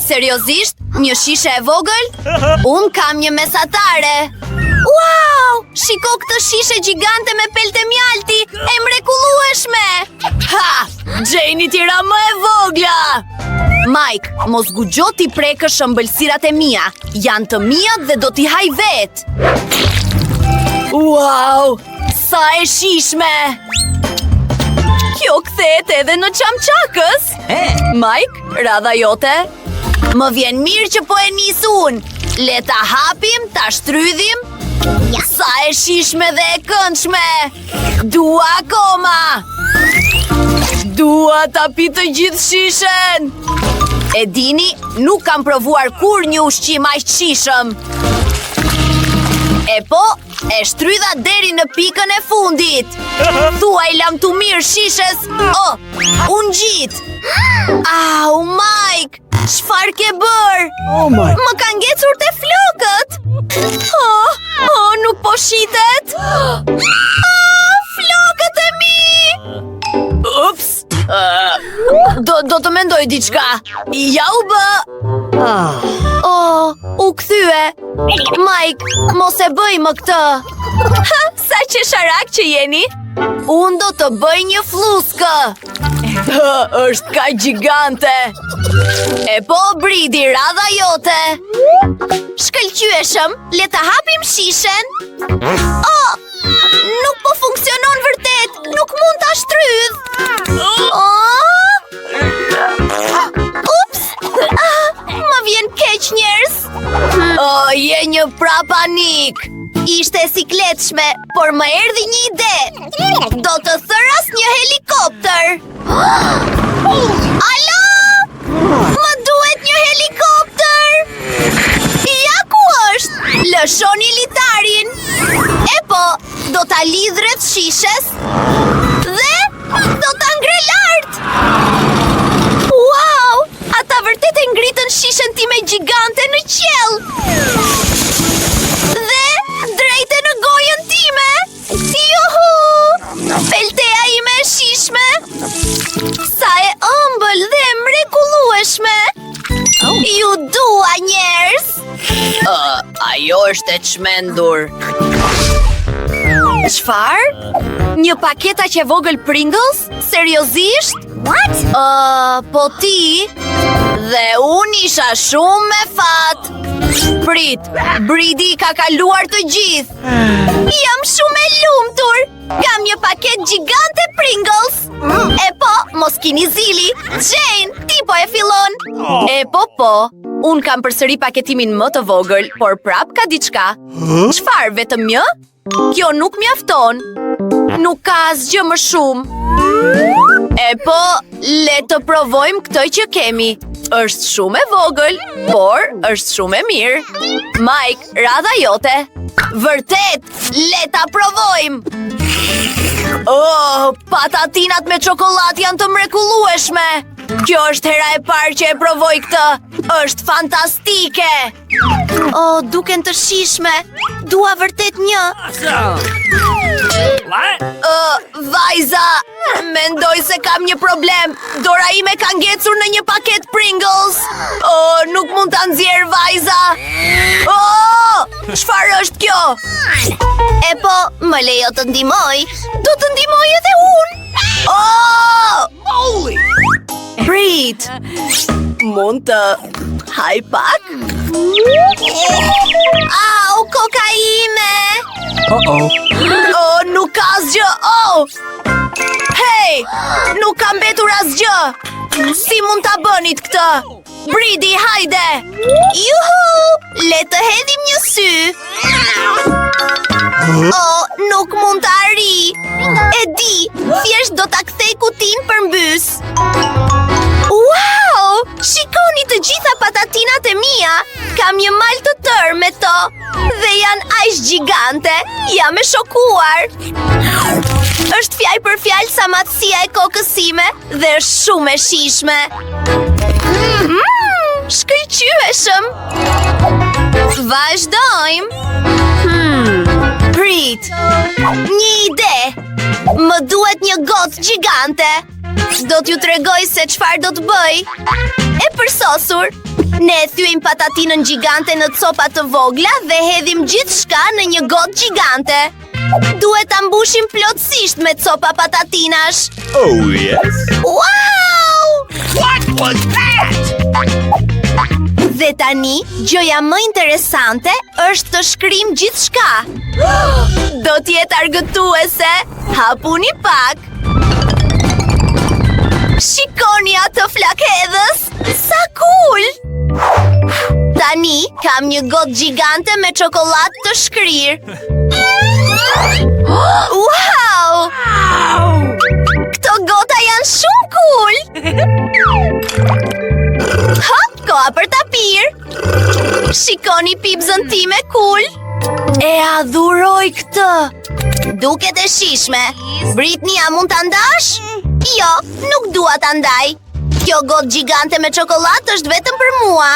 Seriozisht? Një shishe e vogël? Unë kam një mesatare. Wow! Shiko këtë shishe gjigante me pelte mjalti, e mrekullueshme! Ha! Jane tira më e vogla! Mike, mos guxo ti prekësh ëmbëlsirat e mia. Janë të mia dhe do t'i haj vet. Wow! Sa e shishme! Kjo kthehet edhe në çamçakës. Mike, radha jote? Më vjen mirë që po e nis unë. Le ta hapim, ta shtrydhim. Sa e shishme dhe e këndshme. Dua akoma. Dua ta pi të gjithë shishen. E dini, nuk kam provuar kur një ushqim aq shishëm. E po, e shtrydha deri në pikën e fundit. Thuaj lam të mirë shishes. Unë gjit. Au, Mike, çfarë ke bër? Më ka ngecur te flokët. Nuk po shitet. Flokët e mi. Ups. Do të mendoj diçka. Ja u bë. U kthye. Mike, mos e bëj më këtë. Sa qesharak që jeni. Unë do të bëj një fluskë. Është ka gjigante. E po, Bridi, radha jote. Shkëlqyeshëm, le ta hapim shishen. Nuk po funksionon vërtet. Nuk mund ta shtrydh. Ups. Më vjen keq, njerëz. Je një panik. Ishte e sikletshme, por më erdhi një ide. Do të thëras një helikopter. Alo? Më duhet një helikopter. Ja ku është? Lëshoni litarin. E po, do ta lidh rreth shishes dhe do ta ngre lart. Wow! Ata vërtet e ngritën shishen time gjigante në qiell. Dhe drejte në gojën time. Juhu! Pelteja ime e shishme. Sa e ëmbël dhe e mrekullueshme. Ju dua, njerëz. Ajo është e çmendur. Çfarë? Një paketa që vogël Pringles? Seriozisht? What? Po ti? Dhe unë isha shumë me fat. Prit, Bridi ka kaluar të gjithë. Jam shumë e lumtur. Kam një paket gjigante Pringles. E po, mos kini zili. Jane, ti po e fillon. E po, unë kam përsëri paketimin më të vogël, por prap ka diçka. Çfarë, vetëm një? Kjo nuk mjafton. Nuk ka asgjë më shumë. E po, le të provojmë këtë që kemi. Është shumë e vogël, por është shumë e mirë. Mike, radha jote. Vërtet, le ta provojmë. Patatinat me çokoladë janë të mrekullueshme. Kjo është hera e parë që e provoj këtë. Është fantastike. Duken të shishme. Dua vërtet një. Vajza, mendoj se kam një problem. Dora ime ka ngecur në një paket Pringles. Nuk mund ta nxjerr, vajza. Çfarë është kjo? E po, më lejo të ndihmoj. Do të ndihmoj edhe unë. Prit, mund të haj pak? Au, kokaine! Nuk ka asgjë! Hej, nuk ka mbetur asgjë! Si mund ta bënit këtë? Bridi, hajde! Juhu! Le të hedhim një sy! Nuk mund të arri! E di, thjesht do ta kthej kutin përmbys. Wow! Shikoni të gjitha patatinat e mia! Kam një mal të tërë me to. Dhe janë aq gjigante. Jam e shokuar. Është fjalë për fjalë sa matësia e kokës sime dhe është shumë e shishme. Shkëlqyeshëm. Vazhdojmë. Prit, një ide. Më duhet një gotë gjigante. Do t'ju tregoj se çfarë do të bëj. E përsosur, ne thyejm patatinën gjigante në copa të vogla dhe hedhim gjithçka në një gotë gjigante. Duhet ta mbushim plotësisht me copa patatinash. Oh, yes. Wow! What was that? Dhe tani, gjëja më interesante është të shkrim gjithçka. Do t'jetë argëtuese. Hapuni pak. Shikoni atë flakëdhës. Sa cool! Tani kam një gotë gjigante me çokoladë të shkrirë. Wow! Këto gota janë shumë cool. Hop, koha për ta pirë. Shikoni pipzën time cool. E adhuroj këtë. Duket e shishme. Britney, a mund ta ndash? Jo, nuk dua ta ndaj. Kjo gotë gjigante me çokoladë është vetëm për mua.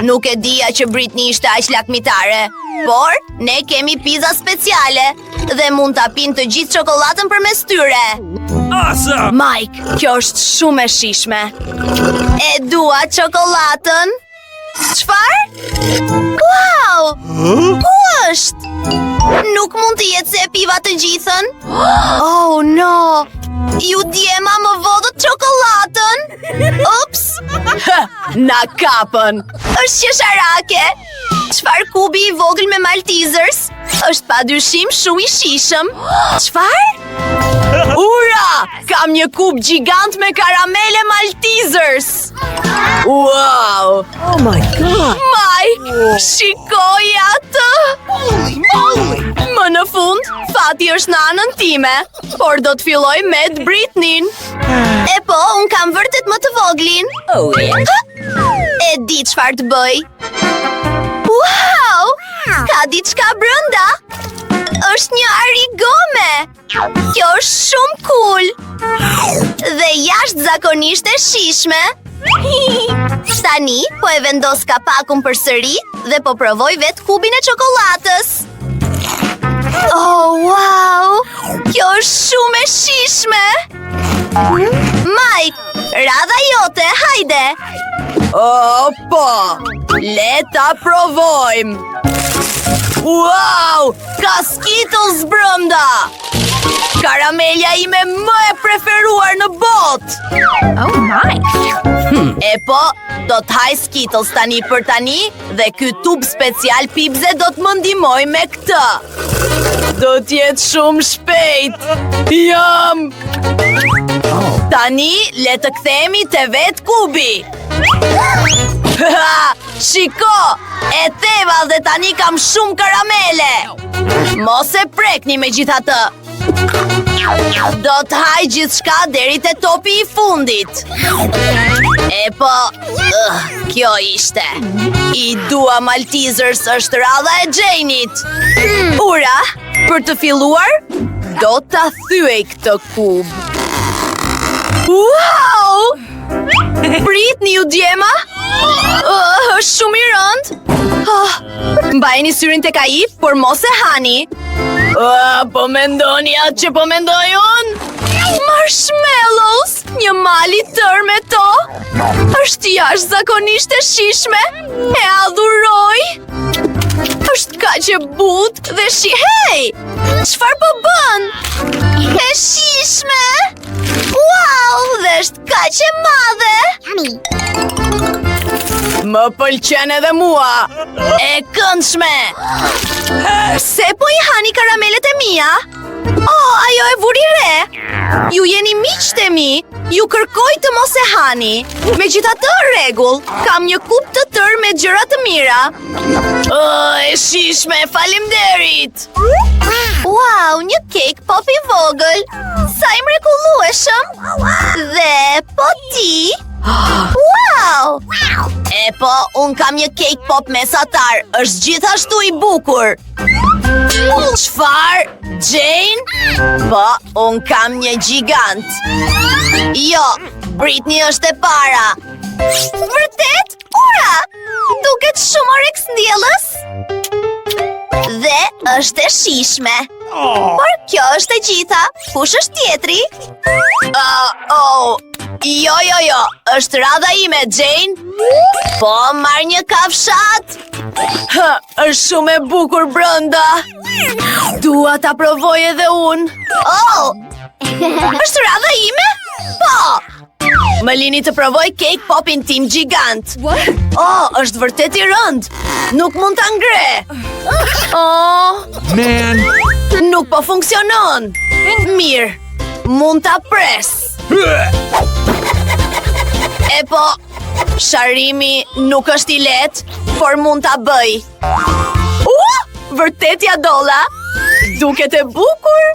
Nuk e dija që Britney ishte aq lakmitare. Por, ne kemi piza speciale dhe mund ta pinë të gjithë çokoladën përmes tyre. Awesome! Mike, kjo është shumë e shishme. E dua çokoladën. Çfarë? Wow! Ku është? Nuk mund të jetë se e piva të gjithën. Oh no! Ju djema më vodët çokoladën. Ups! Na kapën. Është qesharake. Çfarë kubi i vogël me Maltesers? Është padyshim shumë i shishëm. Çfarë? Ura! Kam një kub gjigant me karamele Maltesers. Wow! Oh my god! Mike, shikoj atë! Më në fund, fati është në anën time, por do të filloj me Britneyn. E po, unë kam vërtet më të voglin. Oh yeah! E di çfarë të bëj. Wow! Ka diçka brenda. Është një arigome. Kjo është shumë cool. Dhe jashtëzakonisht e shishme. Tani, po e vendos kapakun përsëri dhe po provoj vetë kubin e çokoladës. Oh, wow! Kjo është shumë e shishme. Mike, radha jote, hajde. Po, le ta provojmë. Wow! Ka Skittles brenda. Karamelja ime më e preferuar në botë. Oh my! E po, do të haj Skittles tani për tani dhe ky tub special pipze do të më ndihmoj me këtë. Do t'jetë shumë shpejt. Jam! Tani, le të kthehemi te vetë kubi. Shiko, e theva dhe tani kam shumë karamele. Mos e prekni me gjithatë. Do të haj gjithçka deri te topi i fundit. E po, kjo ishte. I dua Maltesers është radha e Janeit. Ura, për të filluar, do ta thyej këtë kub. Wow! Britney, u djema? Është shumë i rëndë. Mbajeni syrin tek ai, por mos e hani. Po mendoni atë që po mendoj unë? Marshmallows, një mal i tër me to. Është jashtëzakonisht e shishme. E adhuroj. Është kaq e butë dhe hej! Çfarë po bën? E shishme. Wow, dhe është kaq e madhe. Më pëlqen edhe mua. E këndshme. Se po i hani karamelet e mia? Oh, ajo e vuri re. Ju jeni miqtë e mi. Ju kërkoj të mos e hani. Megjithatë, rregull. Kam një kup të tërë me gjëra të mira. E shishme, faleminderit. Wow, një cake pop i vogël. Sa i mrekullueshëm. Dhe po ti? Wow! E po, unë kam një cake pop mesatar. Është gjithashtu i bukur. Çfarë? Jane? Po, unë kam një gjigant. Jo, Britney është e para. Vërtet? Ura! Duket shumë oreks ndjellës. Dhe është e shishme. Por kjo është e gjitha. Kush është tjetri? Jo, është radha ime, Jane. Po, marr një kafshat. Është shumë e bukur brenda. Dua ta provoj edhe unë. Është radha ime? Po. Më lini të provoj cake popin tim gjigant. Është vërtet I rënd. Nuk mund ta ngre. Man. Nuk po funksionon. Mirë, mund ta pres. E po, sharrimi nuk është I lehtë, por mund ta bëj. Vërtet ja dolla. Duket e bukur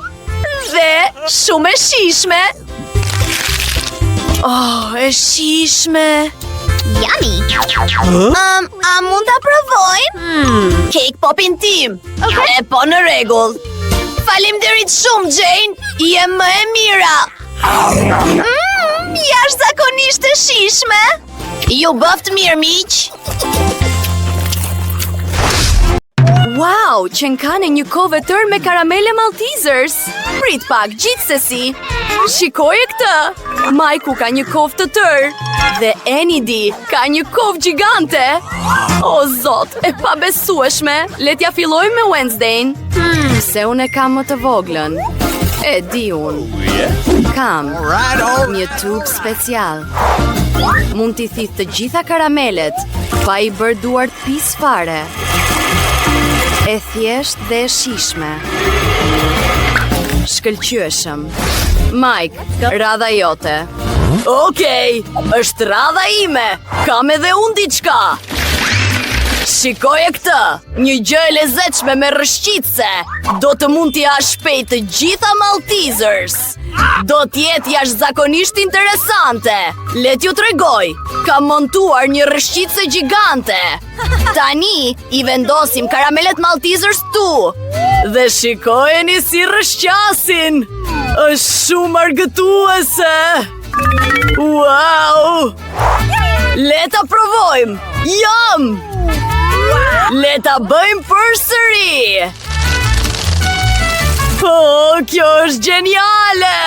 dhe shumë e shijshme. E shijshme. Yummy. A mund ta provojmë? Cake popin tim. E po në rregull. Faleminderit shumë, Jane. Je më e mira. Jashtëzakonisht e shijshme. Ju bëft mirë, miq. Wow, qenë një kove tërë me karamele Maltesers. Prit pak, gjithsesi. Shikoje këtë. Majku ka një kovë të tërë. Dhe Enidi ka një kovë gjigante. O zot, e pabesueshme. Letja filloj me Wednesdayn. Se unë e kam më të voglën. E di unë. Kam një tub special. Mund t'i thith të gjitha karamelet, pa I bërë duart pis fare. E thjesht dhe e shijshme. Shkëlqyeshëm. Mike, radha jote. Okej, është radha ime. Kam edhe unë diçka. Shikoje këtë. Një gjë e lezetshme me rrëshqitse. Do të mund t'i ha shpejt të gjitha Maltesers. Do t'jetë jashtëzakonisht interesante. Let ju tregoj. Kam montuar një rrëshqitse gjigante. Tani I vendosim karamelet Maltesers tu. Dhe shikojeni si rrëshqasin. Është shumë argëtuese. Wow! Le ta provojmë. Jam! Le ta bëjmë përsëri. Kjo është geniale.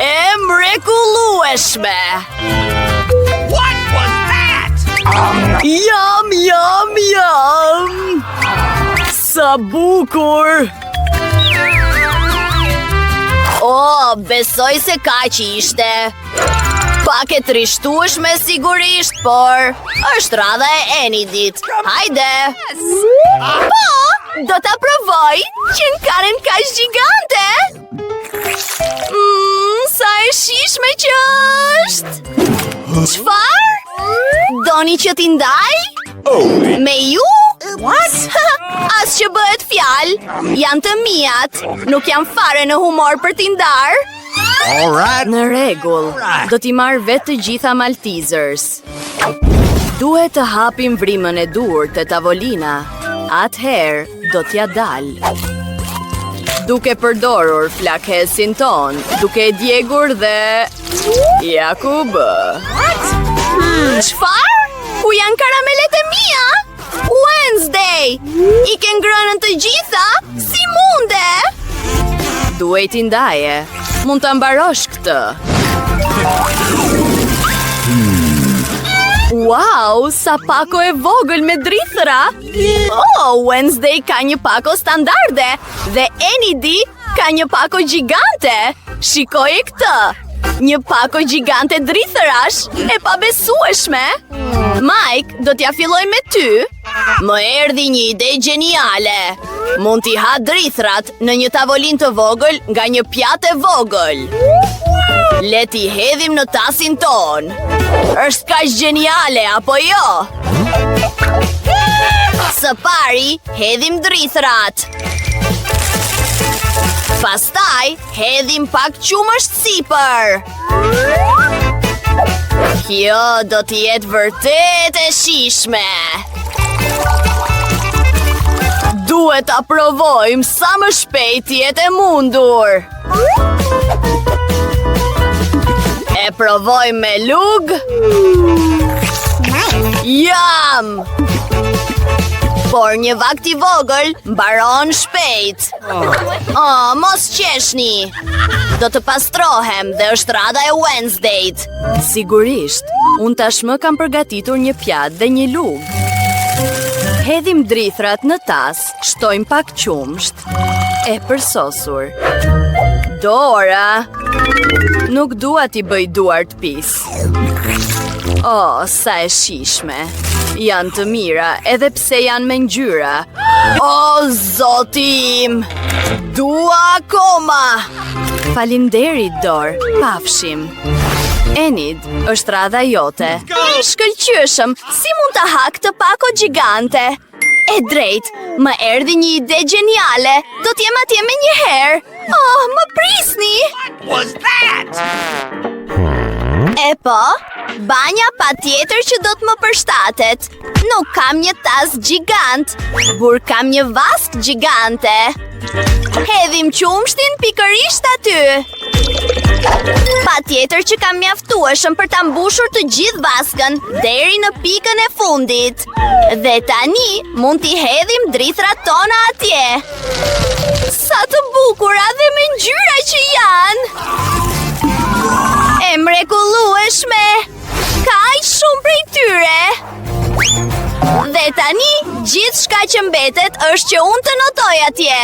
E mrekullueshme. What was that? Jam. Sa bukur. Besoj se kaq ishte. Pak e trishtueshme sigurisht, por është radha e Enidit. Hajde. Po, do ta provoj. Qenë kaq gjigante. Sa e shijshme që është. Çfarë? Doni që t'i ndaj? Me ju? What? As që bëhet fjalë. Janë të mijat. Nuk jam fare në humor për t'i ndar. Në rregull, do t'i marr vetë të gjitha Maltesers. Duhet të hapim vrimën e dur të tavolina. Atëherë do t'ja dal. Duke përdorur flakhesin ton, duke e djegur dhe... Jakub. Çfarë? Ku janë karamelet e mia? Wednesday! I ke ngrënën të gjitha? Si munde? Duhet t'i ndaje. Mund ta mbarosh këtë. Wow, sa pako e vogël me drithëra. Wednesday ka një pako standarde dhe Enidi ka një pako gjigante. Shikoje këtë. Një pako gjigante drithërash, e pabesueshme. Mike, do t'ja filloj me ty. Më erdhi një ide geniale. Mund t'i ha drithrat në një tavolin të vogël nga një pjatë e vogël. Le t'i hedhim në tasin ton. Është kaq geniale, apo jo? Së pari, hedhim drithrat. Pastaj, hedhim pak qumësht sipër. Kjo do t'jetë vërtet e shijshme. Duhet ta provojmë sa më shpejt jetë e mundur. E provojmë me lug. Jam! Por një vakt I vogël mbaron shpejt. Mos qeshni. Do të pastrohem dhe është rada e Wednesdayt. Sigurisht, unë tashmë kam përgatitur një pjatë dhe një lugë. Hedhim drithrat në tas, shtojmë pak qumsht. E përsosur. Dora, nuk dua t'i bëj duart pis. Sa e shishme. Janë të mira, edhe pse janë me ngjyra. Zoti im! Dua akoma! Faleminderit, Dor, pafshim. Enid, është radha jote. Shkëlqyeshëm, si mund të hak të pako gjigante? E drejt, më erdhi një ide gjeniale. Do t'jem atje me një herë. Më prisni! What was that? E po, banja pa tjetër që do të më përshtatet. Nuk kam një tas gjigant, por kam një vask gjigante. Hedhim qumshtin pikërisht aty. Pa tjetër që kam mjaftueshëm për ta mbushur të gjithë vaskën deri në pikën e fundit. Dhe tani mund t'i hedhim drithrat tona atje. Sa të bukura dhe me ngjyra që janë! E mrekullueshme! Ka aq shumë prej tyre! Dhe tani, gjithçka që mbetet është që unë të notoj atje.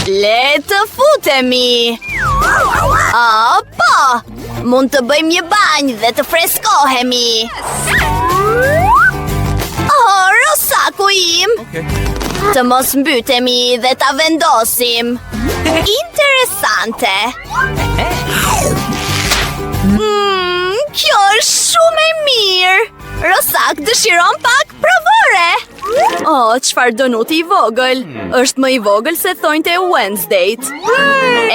Le të futemi! Po! Mund të bëjmë një banjë dhe të freskohemi. Rosaku im! Të mos mbytemi dhe ta vendosim. Interesante. Kjo është shumë e mirë. Rosak dëshiron pak provore. Çfarë donuti I vogël? Është më I vogël se thonjtë e Wednesdayt.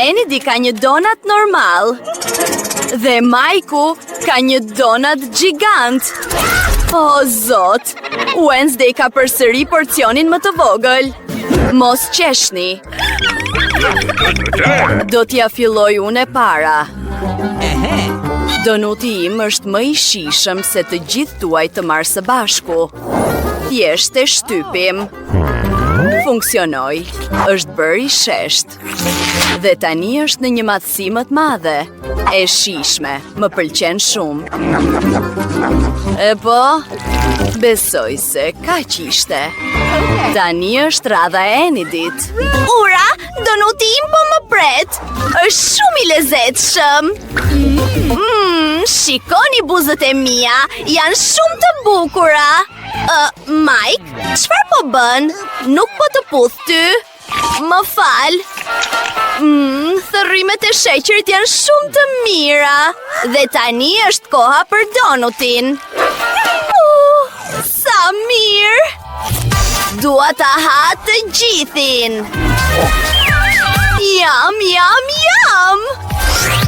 Enidi ka një donat normal. Dhe Majku ka një donat gjigant. Zot, Wednesday ka përsëri porcionin më të vogël. Mos qeshni. Do t'ja filloj unë e para. Donuti im është më I shishëm se të gjithë tuaj të marrë së bashku. Thjesht e shtypim. Funksionoi. Është bërë I shesht. Dhe tani është në një madhësi më të madhe. E shishme, më pëlqen shumë. E po, besoj se kaq ishte. Tani është radha e Enidit. Ura, donuti im po më pret. Është shumë I lezetshëm. Shikoni buzët e mia, janë shumë të bukura. Mike, çfarë po bën? Nuk po të puth ty. Më fal. Thërrimet e sheqerit janë shumë të mira. Dhe tani është koha për donutin. Sa mirë. Dua ta ha të gjithin. Jam.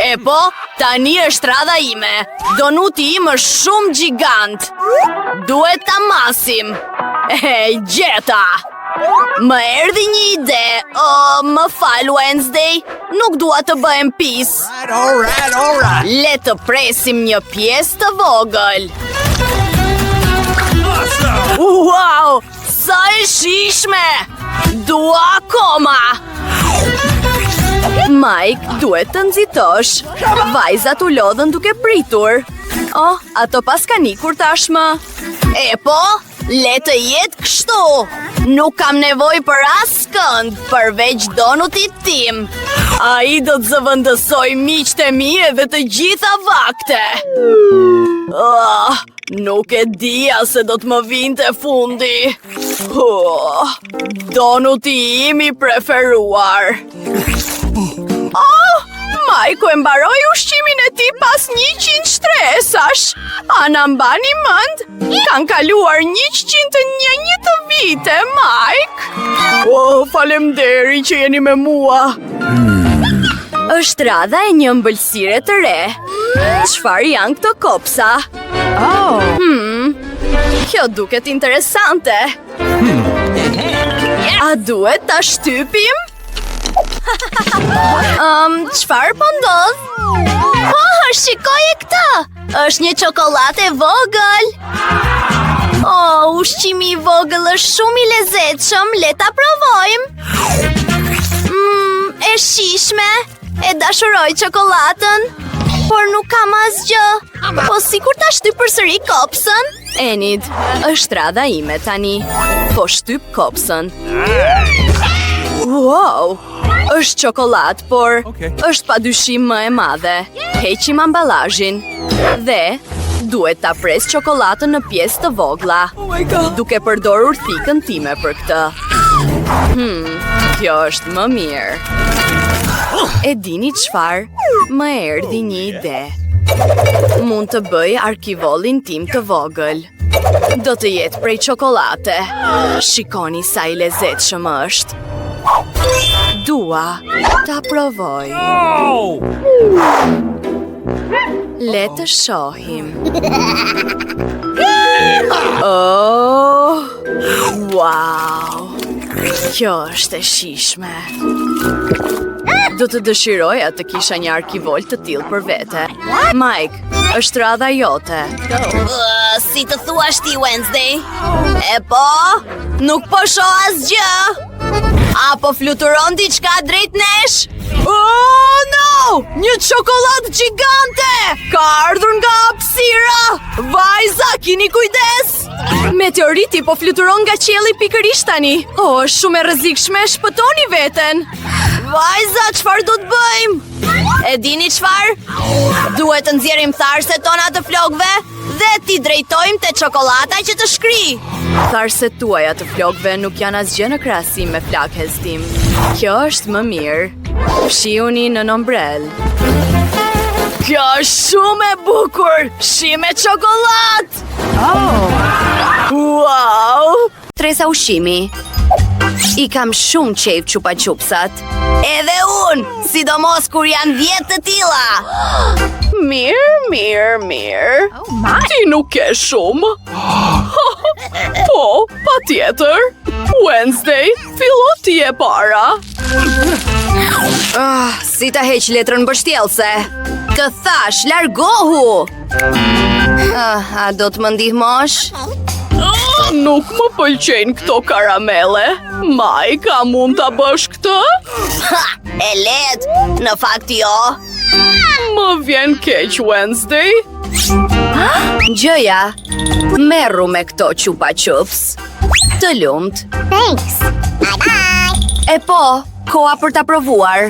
E po, tani është radha ime. Donuti im është shumë gjigant. Duhet ta masim. Gjeta. Më erdhi një ide. Më fal Wednesday. Nuk dua të bëhem pis. All right. Le të presim një pjesë të vogël. Awesome! Wow! Sa e shishme! Dua akoma! Mike, duhet të nxitosh. Vajzat u lodhën duke pritur. Ato pas kanë ikur tashmë. E po, le të jetë kështu. Nuk kam nevojë për askënd përveç donutit tim. Ai do të zëvendësoj miqtë e mi edhe të gjitha vakte. Nuk e dija se do të më vinte fundi. Donuti im I preferuar. Majko e mbaroi ushqimin e tij pas 100 shtresash. A na mbani mend? Kan kaluar 101 të vite, Mike. Faleminderit që jeni me mua. Është radha e një ëmbëlsire të re. Çfarë janë këto kopsa? Kjo duket interesante. A duhet ta shtypim? Çfarë po ndodh? Shikoje këtë! Është një çokoladë e vogël. Oh, ushqimi I vogël është shumë I lezetshëm, le ta provojmë. E shishme, e dashuroj çokoladën, por nuk kam asgjë. Po sikur ta shtyp përsëri kopsën. Enid, është radha ime tani. Po shtyp kopsën. Wow, është çokoladë, por është padyshim më e madhe. Heqim ambalazhin dhe duhet ta pres çokoladën në pjesë të vogla, duke përdorur thikën time për këtë. Kjo është më mirë. E dini çfarë? Më erdhi një ide. Mund të bëj arkivollin tim të vogël. Do të jetë prej çokolate. Shikoni sa I lezetshëm është. Dua ta provoj. Le të shohim. Oh, wow! Kjo është e shishme. Do të dëshiroja të kisha një arkivol të tillë për vete. Mike, është radha jote. Si të thuash ti, Wednesday? E po, nuk po shoh asgjë. Apo fluturon diçka drejt nesh? Oh, no! Një çokoladë gjigante! Ka ardhur nga hapësira! Vajza, kini kujdes! Meteoriti po fluturon nga qielli pikërisht tani. Oh, është shumë e rrezikshme, shpëtoni veten. Vajza, çfarë do të bëjmë? E dini çfarë? Duhet të nxjerrim tharset tona të flokëve dhe t'i drejtojmë te çokolata që të shkri. Tharset tuaja të flokëve nuk janë asgjë në krahasim me flakës tim. Kjo është më mirë. Shihuni në ombrel. Kjo është shumë e bukur. Shi me çokoladë. Wow! Tresa ushqimi. I kam shumë qejf chupa-chupsat. Edhe unë, sidomos kur janë 10 të tilla. Mirë. Ti nuk ke shumë. Po, patjetër. Wednesday, fillo ti e para. Si ta heq letrën mbështjellse? Të thash, largohu. A do të më ndihmosh? Nuk më pëlqejnë këto karamele. Mike, a mund ta bësh këtë? E lehtë, në fakt jo. Më vjen keq, Wednesday. Gjëja, merru me këto chupa-chups. Të lumt. Thanks. Bye-bye. E po, koha për ta provuar.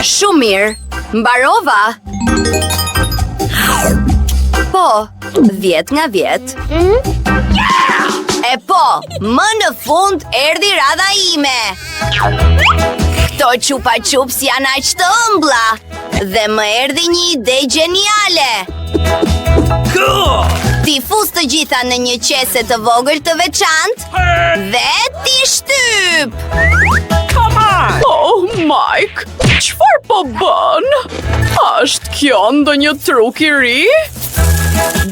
Shumë mirë, mbarova. Po, 10 nga 10. E po, më në fund erdhi radha ime. Këto chupa-chups janë aq të ëmbla dhe më erdhi një ide gjeniale. Ti fus të gjitha në një qese të vogël të veçantë dhe ti shtyp. Oh, Mike, çfarë po bën? Është kjo ndonjë truk I ri?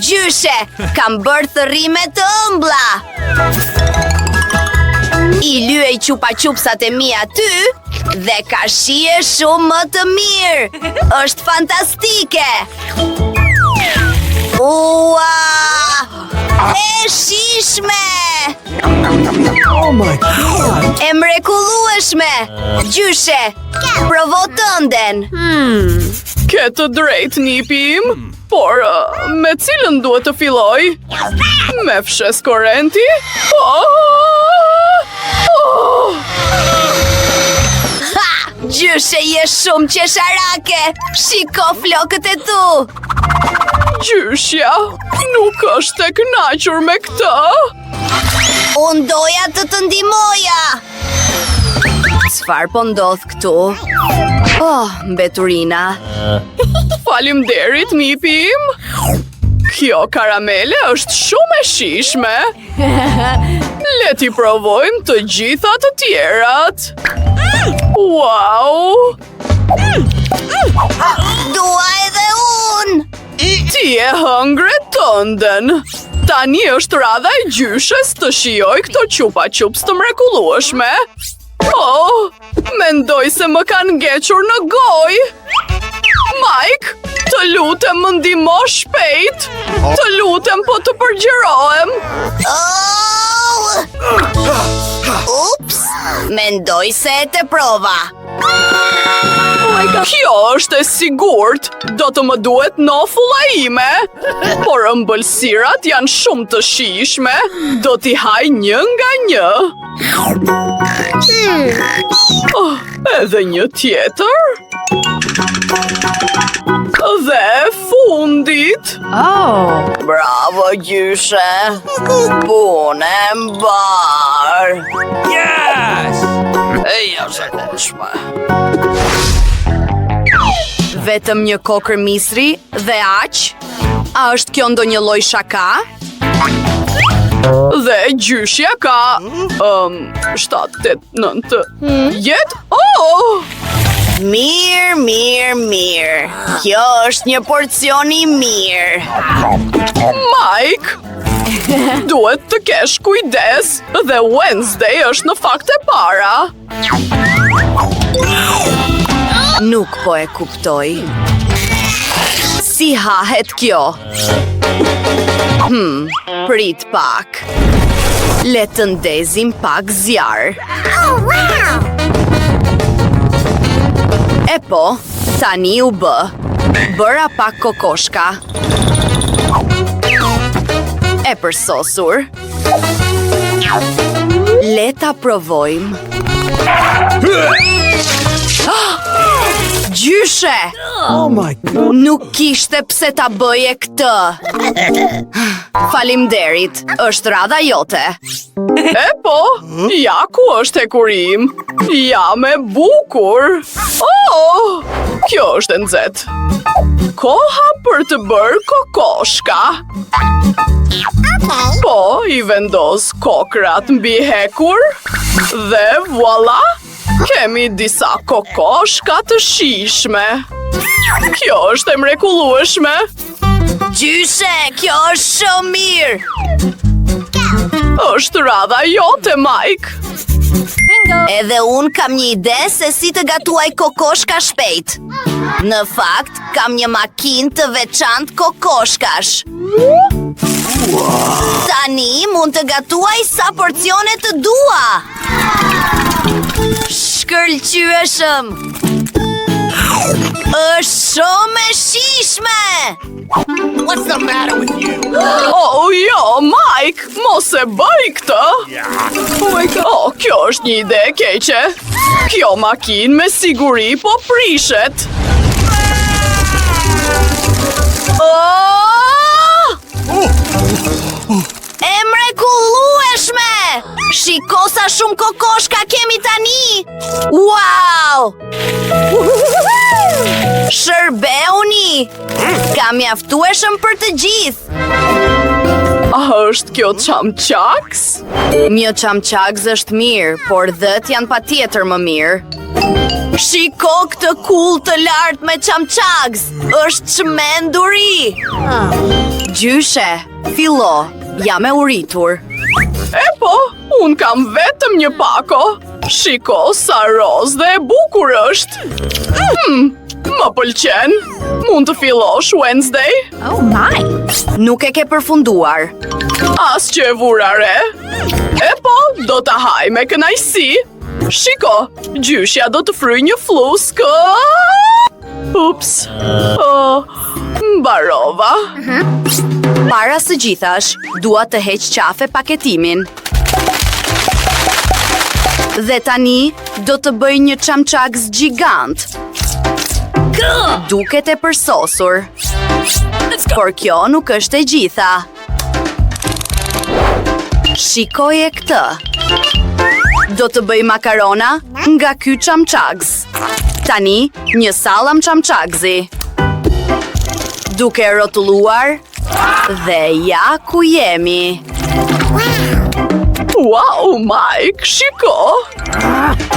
Gjyshe, kam bërë thërrime të ëmbla. I lyej chupa-chupsat e mia aty dhe ka shije shumë më të mirë. Është fantastike. Ua! E shishme! Oh my God! E mrekullueshme! Gjyshe, provo tënden. Ke të drejtë, nipi im, por me cilën duhet të filloj? Me fshes korrenti? Ha! Gjyshe, je shumë qesharake! Shiko flokët e tu! Gjyshja, nuk është e kënaqur me këtë. Unë doja të të ndihmoja. Çfarë po ndodh këtu? Oh, mbeturina. Faleminderit, nipi im. Kjo karamele është shumë e shishme. Le t'i provojmë të gjitha të tjerat. Wow! Dua edhe unë. Ti e hëngre tënden. Tani është radha e gjyshes të shijoj këto chupa-chups të mrekullueshme. Oh, mendoj se më kanë ngequr në gojë. Mike, Të lutem më ndihmo shpejt. Të lutem po të përgjirohem. Ups! Mendoj se e të prova. Kjo është e sigurt. Do të më duhet nofulla ime. Por ëmbëlsirat janë shumë të shijshme. Do t'i haj një nga një. Edhe një tjetër. Dhe fundit. Bravo, gjyshe. Punë e mbar. Yes! E jashtëzakonshme. Vetëm një kokër misri dhe aq? A është kjo ndonjë lloj shaka? Dhe gjyshja ka 7, 8, 9 jetë? Oh! Mirë. Kjo është një porcion i mirë. Mike, duhet të kesh kujdes. Dhe Wednesday është në fakt e para. Nuk po e kuptoj. Si hahet kjo? Prit pak. Le të ndezim pak zjarr. Oh, wow! E po, tani u bë. Bëra pak kokoshka. E përsosur. Le ta provojmë. Gjyshe! Oh my God! Nuk kishte pse ta bëje këtë. Faleminderit, është radha jote. E po, ja ku është hekurim. Jam e bukur. Oh, kjo është e nxehtë. Koha për të bërë kokoshka. Po, i vendos kokrat mbi hekur. Dhe voilà, kemi disa kokoshka të shijshme. Kjo është e mrekullueshme. Gjyshe, kjo është shumë mirë. Është radha jote, Mike. Edhe unë kam një ide se si të gatuaj kokoshka shpejt. Në fakt, kam një makinë të veçantë kokoshkash. Tani mund të gatuaj sa porcione të dua. Shkëlqyeshëm. Është shumë e shijshme. What's the matter with you? Oh, jo, Mike, mos e bëj këtë. Oh my God. Oh, kjo është një ide e keqe. Kjo makinë me siguri po prishet. E mrekullueshme! Shiko sa shumë kokoshka kemi tani! Wow! Shërbeuni! Ka mjaftueshëm për të gjithë! A është kjo çamçaks? Një çamçaks është mirë, por dhët janë patjetër më mirë. Shiko këtë kull të lartë me çamçaks! Është çmenduri! Gjyshe, fillo, jam e uritur. E po, unë kam vetëm një pako. Shiko sa roz dhe e bukur është. Më pëlqen. Mund të fillosh, Wednesday? Oh, my! Nuk e ke përfunduar. As që e vura re. E po, do të haj me kënaqësi. Shiko, gjyshja do të fryj një fluskë. Ups. Mbarova. Para së gjithash, dua të heq qafe paketimin. Dhe tani, do të bëj një çamçaks gjigant. Duket e përsosur. Por kjo nuk është e gjitha. Shikoje këtë. Do të bëj makarona nga ky çamçaks. Tani, një sallam çamçaksi. Duke rrotulluar, dhe ja ku jemi. Wow, Mike, shiko.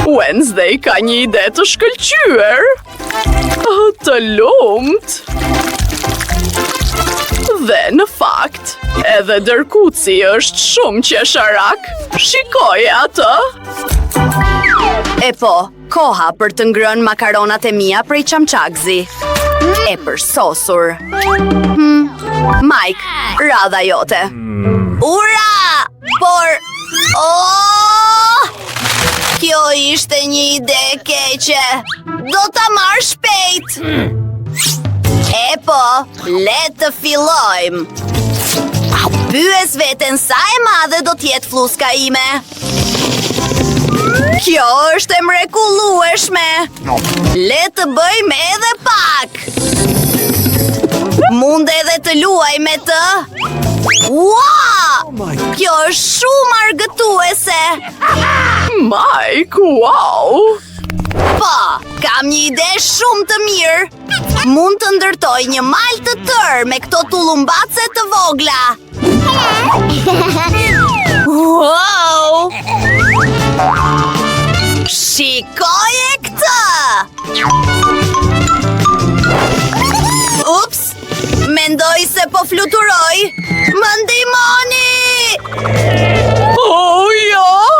Wednesday ka një ide të shkëlqyer. Të lumt. Dhe në fakt, edhe dërkuci është shumë qesharak. Shikoje atë. E po, koha për të ngrënë makaronat e mia prej çamçaksi. E përsosur. Mike, radha jote. Ura! Por... Oh! Kjo ishte një ide e keqe. Do ta marr shpejt. E po, le të fillojmë. Pyes veten sa e madhe do t'jetë fluska ime. Kjo është e mrekullueshme. Le të bëjmë edhe pak. Mund edhe të luaj me të. Wow! Kjo është shumë argëtuese. Mike, wow! Po, kam një ide shumë të mirë. Mund të ndërtoj një mal të tërë me këto tullumbace të vogla. Wow! Shikoje këtë! Ups! Mendoj se po fluturoj. Më ndihmoni! Oh, ja!